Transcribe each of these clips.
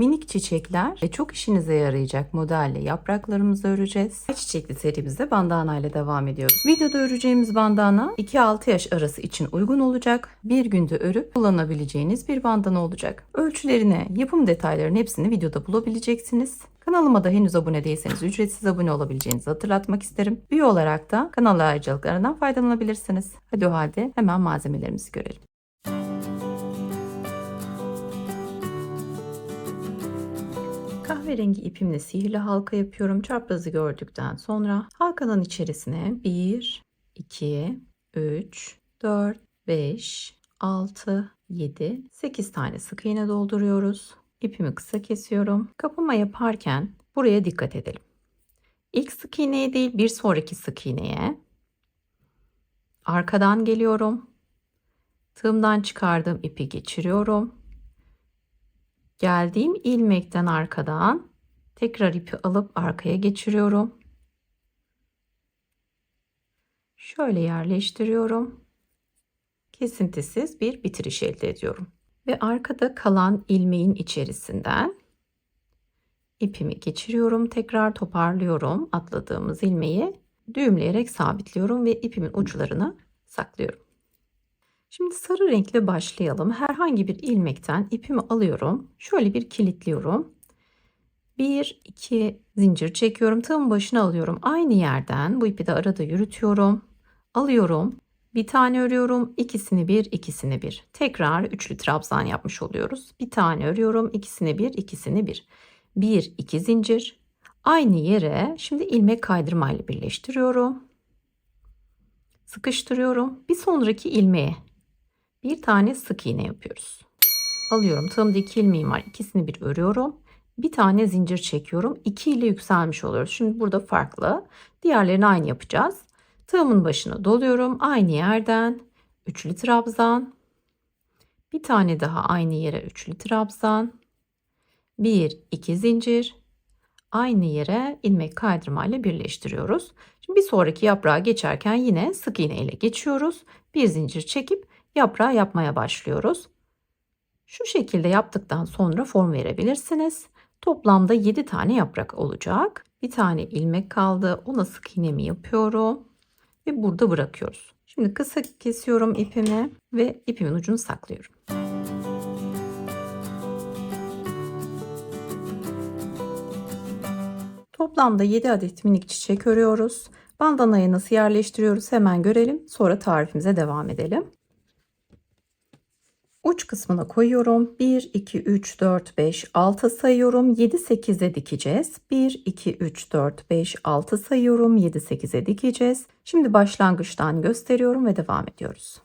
Minik çiçekler ve çok işinize yarayacak modelle yapraklarımızı öreceğiz. Çiçekli serimizde bandana ile devam ediyoruz. Videoda öreceğimiz bandana 2-6 yaş arası için uygun olacak. Bir günde örüp kullanabileceğiniz bir bandana olacak. Ölçülerini, yapım detaylarını hepsini videoda bulabileceksiniz. Kanalıma da henüz abone değilseniz ücretsiz abone olabileceğinizi hatırlatmak isterim. Üye olarak da kanal ayrıcalıklarından faydalanabilirsiniz. Hadi o halde hemen malzemelerimizi görelim. Kahverengi ipimle sihirli halka yapıyorum. Çaprazı gördükten sonra halkanın içerisine 1, 2, 3, 4, 5, 6, 7, 8 tane sık iğne dolduruyoruz. İpimi kısa kesiyorum. Kapama yaparken buraya dikkat edelim. İlk sık iğneye değil bir sonraki sık iğneye arkadan geliyorum. Tığımdan çıkardığım ipi geçiriyorum. Geldiğim ilmekten arkadan tekrar ipi alıp arkaya geçiriyorum. Şöyle yerleştiriyorum. Kesintisiz bir bitiriş elde ediyorum. Ve arkada kalan ilmeğin içerisinden ipimi geçiriyorum. Tekrar toparlıyorum. Atladığımız ilmeği düğümleyerek sabitliyorum ve ipimin uçlarını saklıyorum. Şimdi sarı renkle başlayalım. Herhangi bir ilmekten ipimi alıyorum. Şöyle bir kilitliyorum. 1-2 zincir çekiyorum. Tığın başına alıyorum. Aynı yerden bu ipi de arada yürütüyorum. Alıyorum. Bir tane örüyorum. İkisini bir, ikisini bir. Tekrar üçlü trabzan yapmış oluyoruz. Bir tane örüyorum. İkisini bir, ikisini bir. 1-2 zincir. Aynı yere şimdi ilmek kaydırmayla birleştiriyorum. Sıkıştırıyorum. Bir sonraki ilmeğe bir tane sık iğne yapıyoruz. Alıyorum. Tığımda 2 ilmeğim var. İkisini bir örüyorum. Bir tane zincir çekiyorum. 2 ile yükselmiş oluyoruz. Şimdi burada farklı. Diğerlerini aynı yapacağız. Tığımın başına doluyorum. Aynı yerden üçlü trabzan. Bir tane daha aynı yere üçlü trabzan. 1-2 zincir. Aynı yere ilmek kaydırma ile birleştiriyoruz. Şimdi bir sonraki yaprağa geçerken yine sık iğne ile geçiyoruz. Bir zincir çekip yaprağı yapmaya başlıyoruz. Şu şekilde yaptıktan sonra form verebilirsiniz. Toplamda 7 tane yaprak olacak. Bir tane ilmek kaldı. Ona sık iğnemi yapıyorum ve burada bırakıyoruz. Şimdi kısa kesiyorum ipimi ve ipimin ucunu saklıyorum. Toplamda 7 adet minik çiçek örüyoruz. Bandanayı nasıl yerleştiriyoruz hemen görelim. Sonra tarifimize devam edelim. Uç kısmına koyuyorum. 1, 2, 3, 4, 5, 6 sayıyorum. 7, 8'e dikeceğiz. 1, 2, 3, 4, 5, 6 sayıyorum. 7, 8'e dikeceğiz. Şimdi başlangıçtan gösteriyorum ve devam ediyoruz.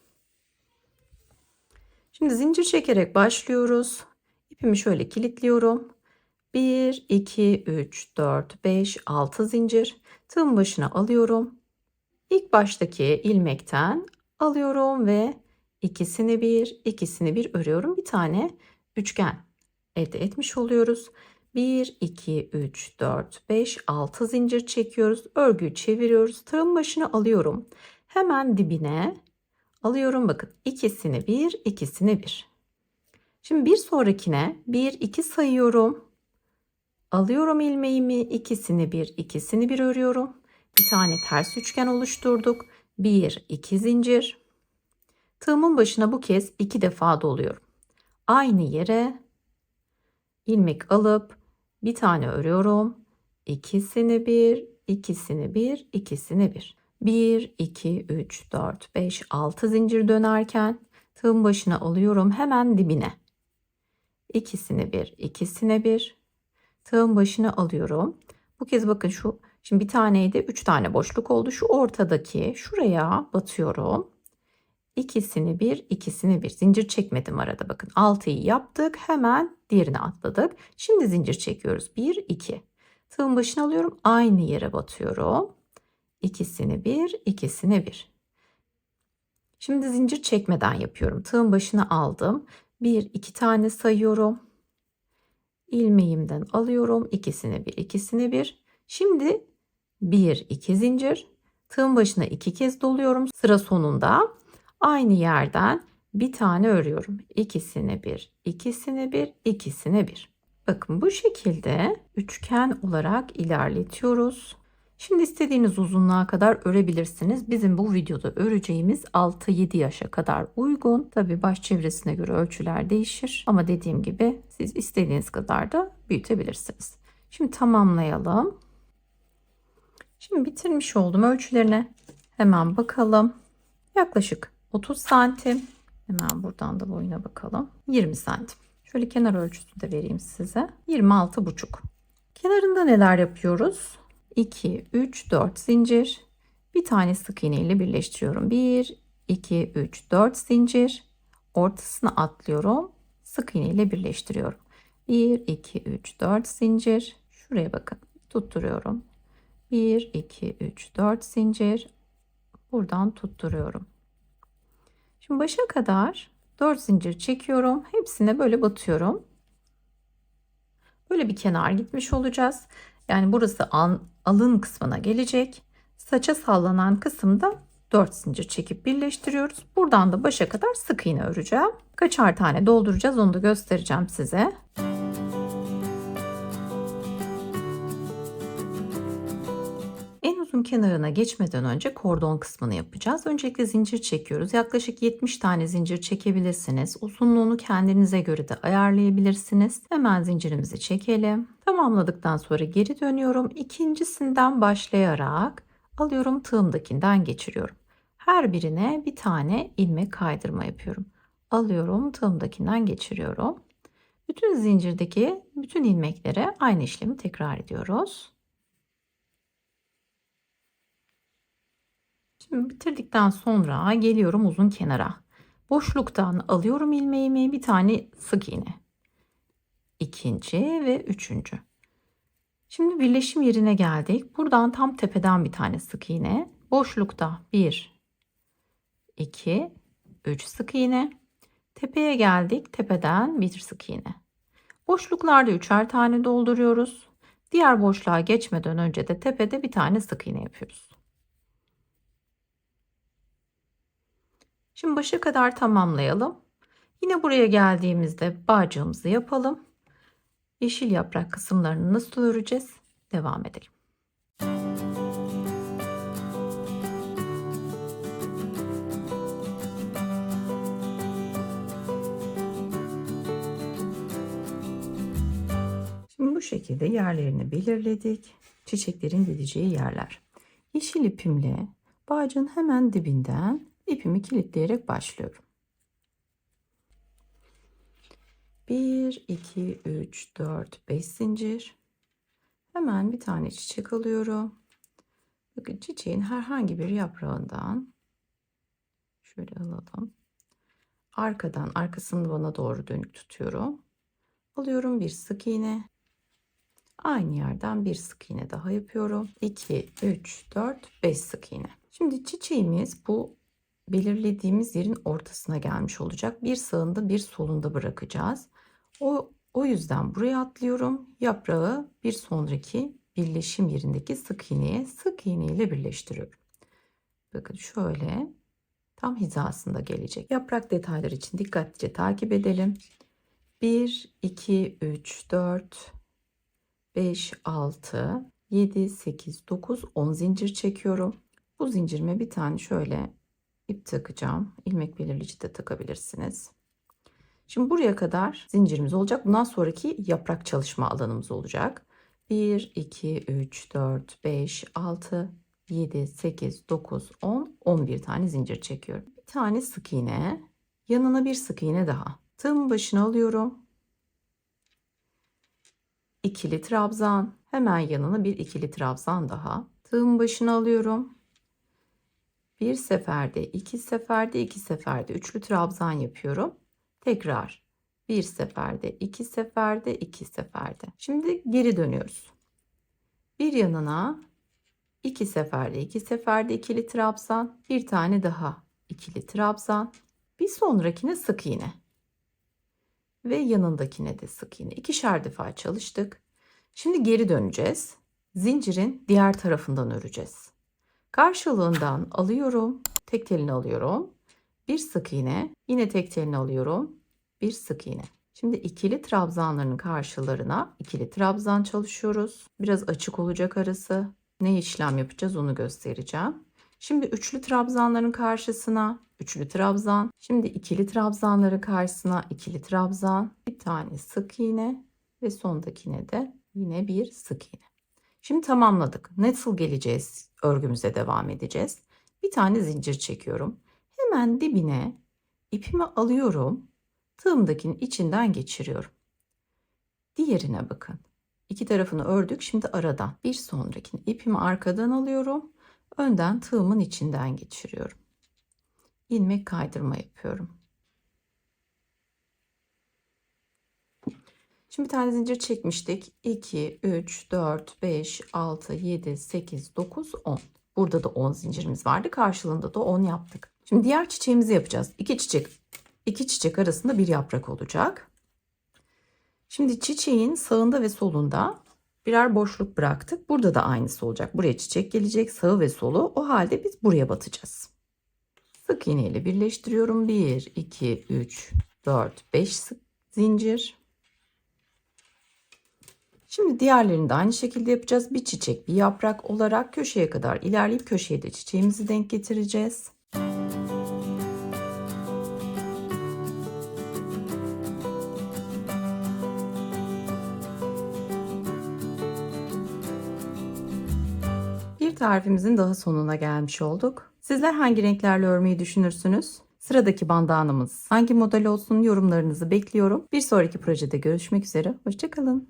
Şimdi zincir çekerek başlıyoruz. İpimi şöyle kilitliyorum. 1, 2, 3, 4, 5, 6 zincir. Tığın başına alıyorum. İlk baştaki ilmekten alıyorum ve ikisini bir, ikisini bir örüyorum. Bir tane üçgen elde etmiş oluyoruz. 1, 2, 3, 4, 5, 6 zincir çekiyoruz. Örgüyü çeviriyoruz. Tığın başına alıyorum. Hemen dibine alıyorum. Bakın ikisini bir, ikisini bir. Şimdi bir sonrakine 1, 2 sayıyorum. Alıyorum ilmeğimi. İkisini bir, ikisini bir örüyorum. Bir tane ters üçgen oluşturduk. 1, 2 zincir. Tığımın başına bu kez 2 defa doluyorum. Aynı yere ilmek alıp bir tane örüyorum. İkisini bir, ikisini bir, ikisini bir. 1, 2, 3, 4, 5, 6 zincir dönerken tığın başına alıyorum hemen dibine. İkisini bir, ikisini bir. Tığın başına alıyorum. Bu kez bakın şimdi bir taneydi, 3 tane boşluk oldu. Şu ortadaki şuraya batıyorum. İkisini bir, ikisini bir. Zincir çekmedim arada bakın. 6'yı yaptık. Hemen diğerine atladık. Şimdi zincir çekiyoruz. 1, 2. Tığın başına alıyorum. Aynı yere batıyorum. İkisini bir, ikisini bir. Şimdi zincir çekmeden yapıyorum. Tığın başına aldım. 1, 2 tane sayıyorum. İlmeğimden alıyorum. İkisini bir, ikisini bir. Şimdi 1, 2 zincir. Tığın başına 2 kez doluyorum. Sıra sonunda aynı yerden bir tane örüyorum. İkisini bir, ikisini bir, ikisini bir. Bakın bu şekilde üçgen olarak ilerletiyoruz. Şimdi istediğiniz uzunluğa kadar örebilirsiniz. Bizim bu videoda öreceğimiz 6-7 yaşa kadar uygun. Tabii baş çevresine göre ölçüler değişir. Ama dediğim gibi siz istediğiniz kadar da büyütebilirsiniz. Şimdi tamamlayalım. Şimdi bitirmiş oldum ölçülerine. Hemen bakalım. Yaklaşık 30 santim. Hemen buradan da boyuna bakalım. 20 santim. Şöyle kenar ölçüsü de vereyim size. 26,5. Kenarında neler yapıyoruz? 2, 3, 4 zincir. Bir tane sık iğne ile birleştiriyorum. 1, 2, 3, 4 zincir. Ortasına atlıyorum. Sık iğne ile birleştiriyorum. 1, 2, 3, 4 zincir. Şuraya bakın. Tutturuyorum. 1, 2, 3, 4 zincir. Buradan tutturuyorum. Şimdi başa kadar 4 zincir çekiyorum. Hepsine böyle batıyorum. Böyle bir kenar gitmiş olacağız. Yani burası alın kısmına gelecek. Saça sallanan kısımda 4 zincir çekip birleştiriyoruz. Buradan da başa kadar sık iğne öreceğim. Kaçar tane dolduracağız onu da göstereceğim size. En uzun kenarına geçmeden önce kordon kısmını yapacağız. Öncelikle zincir çekiyoruz. Yaklaşık 70 tane zincir çekebilirsiniz. Uzunluğunu kendinize göre de ayarlayabilirsiniz. Hemen zincirimizi çekelim. Tamamladıktan sonra geri dönüyorum. İkincisinden başlayarak alıyorum, tığımdakinden geçiriyorum. Her birine bir tane ilmek kaydırma yapıyorum. Alıyorum, tığımdakinden geçiriyorum. Bütün zincirdeki bütün ilmeklere aynı işlemi tekrar ediyoruz. Şimdi bitirdikten sonra geliyorum uzun kenara. Boşluktan alıyorum ilmeğimi, bir tane sık iğne. İkinci ve üçüncü. Şimdi birleşim yerine geldik. Buradan tam tepeden bir tane sık iğne. Boşlukta 1, 2, 3 sık iğne. Tepeye geldik. Tepeden bir sık iğne. Boşluklarda üçer tane dolduruyoruz. Diğer boşluğa geçmeden önce de tepede bir tane sık iğne yapıyoruz. Şimdi başa kadar tamamlayalım. Yine buraya geldiğimizde bağcığımızı yapalım. Yeşil yaprak kısımlarını nasıl öreceğiz? Devam edelim. Şimdi bu şekilde yerlerini belirledik. Çiçeklerin gideceği yerler. Yeşil ipimle bağcığın hemen dibinden ipimi kilitleyerek başlıyorum. 1, 2, 3, 4, 5 zincir. Hemen bir tane çiçek alıyorum. Bakın çiçeğin herhangi bir yaprağından şöyle alalım. Arkadan, arkasını bana doğru dönük tutuyorum. Alıyorum bir sık iğne. Aynı yerden bir sık iğne daha yapıyorum. 2, 3, 4, 5 sık iğne. Şimdi çiçeğimiz bu belirlediğimiz yerin ortasına gelmiş olacak. Bir sağında bir solunda bırakacağız. O yüzden buraya atlıyorum. Yaprağı bir sonraki birleşim yerindeki sık iğneye sık iğne ile birleştiriyorum. Bakın şöyle tam hizasında gelecek. Yaprak detayları için dikkatlice takip edelim. 1, 2, 3, 4, 5, 6, 7, 8, 9, 10 zincir çekiyorum. Bu zincirime bir tane şöyle ip takacağım. İlmek belirleyici de takabilirsiniz. Şimdi buraya kadar zincirimiz olacak. Bundan sonraki yaprak çalışma alanımız olacak. 1, 2, 3, 4, 5, 6, 7, 8, 9, 10, 11 tane zincir çekiyorum. Bir tane sık iğne, yanına bir sık iğne daha. Tığımın başına alıyorum. İkili trabzan, hemen yanına bir ikili trabzan daha. Tığımın başına alıyorum. Bir seferde, iki seferde, iki seferde üçlü trabzan yapıyorum. Tekrar bir seferde, iki seferde, iki seferde. Şimdi geri dönüyoruz. Bir yanına iki seferde, iki seferde ikili trabzan, bir tane daha ikili trabzan, bir sonrakine sık iğne ve yanındakine de sık iğne. İkişer defa çalıştık. Şimdi geri döneceğiz. Zincirin diğer tarafından öreceğiz. Karşılığından alıyorum, tek telini alıyorum. Bir sık iğne, yine tek telini alıyorum. Bir sık iğne. Şimdi ikili trabzanların karşılarına ikili trabzan çalışıyoruz. Biraz açık olacak arası. Ne işlem yapacağız onu göstereceğim. Şimdi üçlü trabzanların karşısına üçlü trabzan. Şimdi ikili trabzanların karşısına ikili trabzan. Bir tane sık iğne ve sondakine de yine bir sık iğne. Şimdi tamamladık. Nasıl geleceğiz? Örgümüze devam edeceğiz. Bir tane zincir çekiyorum. Hemen dibine ipimi alıyorum. Tığımdakinin içinden geçiriyorum. Diğerine bakın. İki tarafını ördük. Şimdi aradan bir sonrakini ipimi arkadan alıyorum. Önden tığımın içinden geçiriyorum. İlmek kaydırma yapıyorum. Şimdi bir tane zincir çekmiştik. 2, 3, 4, 5, 6, 7, 8, 9, 10. Burada da 10 zincirimiz vardı. Karşılığında da 10 yaptık. Şimdi diğer çiçeğimizi yapacağız. İki çiçek arasında bir yaprak olacak. Şimdi çiçeğin sağında ve solunda birer boşluk bıraktık. Burada da aynısı olacak. Buraya çiçek gelecek, sağı ve solu. O halde biz buraya batacağız. Sık iğne ile birleştiriyorum. 1, 2, 3, 4, 5 sık zincir. Şimdi diğerlerini de aynı şekilde yapacağız. Bir çiçek, bir yaprak olarak köşeye kadar ilerleyip köşeye de çiçeğimizi denk getireceğiz. Bir tarifimizin daha sonuna gelmiş olduk. Sizler hangi renklerle örmeyi düşünürsünüz? Sıradaki bandanamız hangi model olsun yorumlarınızı bekliyorum. Bir sonraki projede görüşmek üzere. Hoşça kalın.